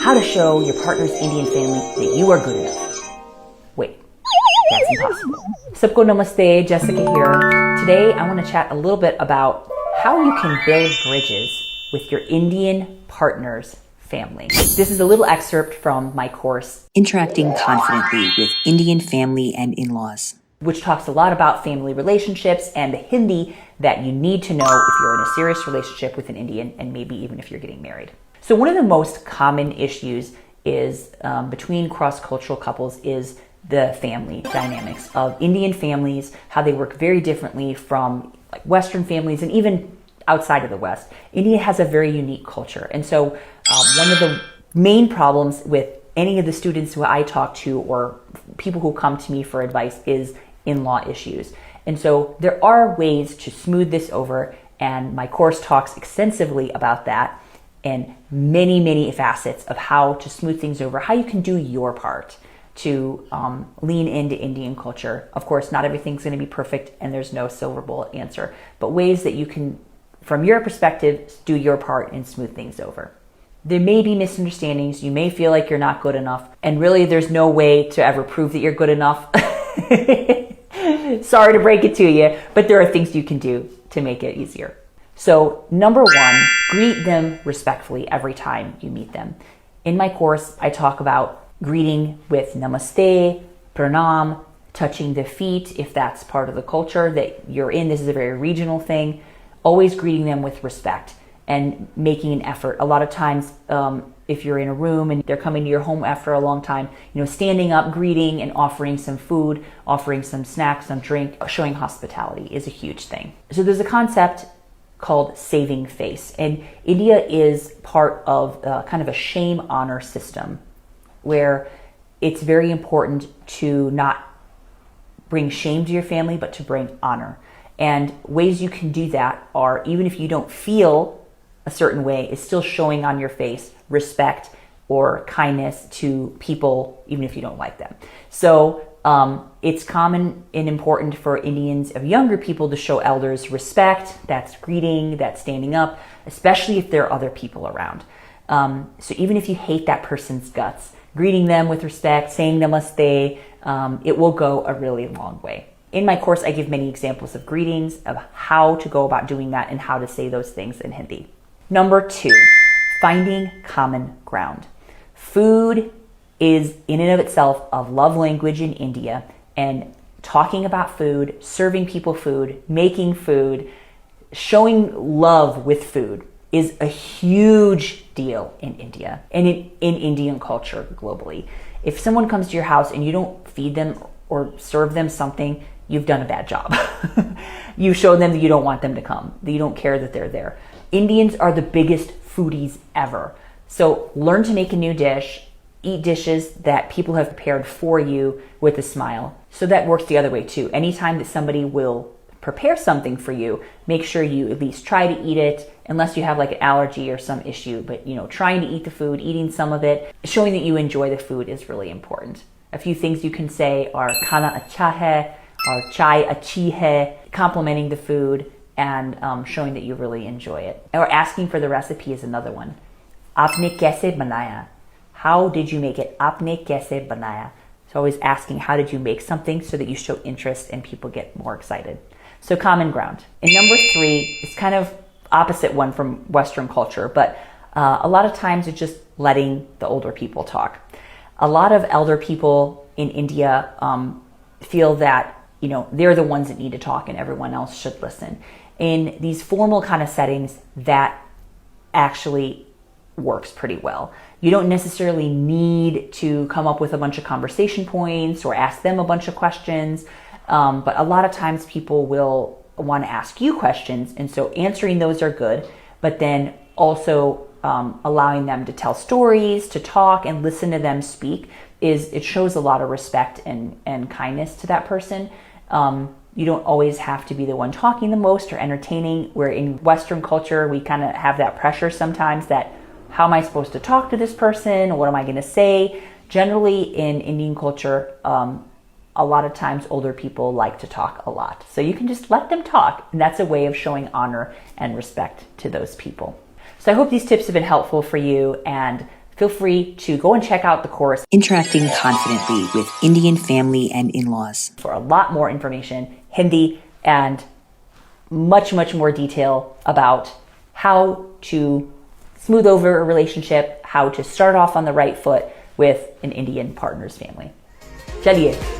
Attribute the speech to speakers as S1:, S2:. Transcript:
S1: how to show your partner's Indian family that you are good enough. Wait, that's impossible. Sabko namaste, Jessica here. Today I want to chat a little bit about how you can build bridges with your Indian partner's family. This is a little excerpt from my course,
S2: Interacting Confidently with Indian Family and In-Laws,
S1: which talks a lot about family relationships and the Hindi that you need to know if you're in a serious relationship with an Indian, and maybe even if you're getting married. So one of the most common issues is between cross-cultural couples is the family dynamics of Indian families, how they work very differently from like Western families and even outside of the West. India has a very unique culture. And so one of the main problems with any of the students who I talk to or people who come to me for advice is in-law issues. And so there are ways to smooth this over, and my course talks extensively about that and many, many facets of how to smooth things over, how you can do your part to lean into Indian culture. Of course, not everything's going to be perfect and there's no silver bullet answer, but ways that you can, from your perspective, do your part and smooth things over. There may be misunderstandings. You may feel like you're not good enough, and really there's no way to ever prove that you're good enough. Sorry to break it to you, but there are things you can do to make it easier. So number one, greet them respectfully every time you meet them. In my course, I talk about greeting with namaste, pranam, touching the feet if that's part of the culture that you're in. This is a very regional thing. Always greeting them with respect and making an effort. A lot of times, if you're in a room and they're coming to your home after a long time, standing up, greeting and offering some food, offering some snacks, some drink, showing hospitality is a huge thing. So there's a concept called saving face. And India is part of kind of a shame honor system where it's very important to not bring shame to your family, but to bring honor. And ways you can do that are, even if you don't feel a certain way, is still showing on your face respect or kindness to people, even if you don't like them. So it's common and important for Indians of younger people to show elders respect. That's greeting, that's standing up, especially if there are other people around. So even if you hate that person's guts, greeting them with respect, saying namaste, it will go a really long way. In my course, I give many examples of greetings, of how to go about doing that and how to say those things in Hindi. Number two, finding common ground. Food is in and of itself a love language in India, and talking about food, serving people food, making food, showing love with food is a huge deal in India and in Indian culture globally. If someone comes to your house and you don't feed them or serve them something, you've done a bad job. You showed them that you don't want them to come, that you don't care that they're there. Indians are the biggest foodies ever. So learn to make a new dish, eat dishes that people have prepared for you with a smile. So that works the other way too. Anytime that somebody will prepare something for you, make sure you at least try to eat it, unless you have like an allergy or some issue. But trying to eat the food, eating some of it, showing that you enjoy the food is really important. A few things you can say are "Khana acha hai" or "Chai achi hai," complimenting the food and showing that you really enjoy it. Or asking for the recipe is another one. "Aapne kaise banaya?" How did you make it? "Aapne kaise banaya?" So always asking, how did you make something, so that you show interest and people get more excited. So common ground. And number three is kind of opposite one from Western culture, but a lot of times it's just letting the older people talk. A lot of elder people in India feel that they're the ones that need to talk and everyone else should listen. In these formal kind of settings, that actually works pretty well. You don't necessarily need to come up with a bunch of conversation points or ask them a bunch of questions, but a lot of times people will want to ask you questions, and so answering those are good, but then also allowing them to tell stories, to talk and listen to them speak, it shows a lot of respect and kindness to that person. You don't always have to be the one talking the most or entertaining, where in Western culture we kind of have that pressure sometimes that, how am I supposed to talk to this person? What am I going to say? Generally in Indian culture, a lot of times older people like to talk a lot. So you can just let them talk, and that's a way of showing honor and respect to those people. So I hope these tips have been helpful for you, and feel free to go and check out the course
S2: Interacting Confidently with Indian Family and In-Laws.
S1: for a lot more information, Hindi, and much more detail about how to smooth over a relationship, how to start off on the right foot with an Indian partner's family. Chaliye.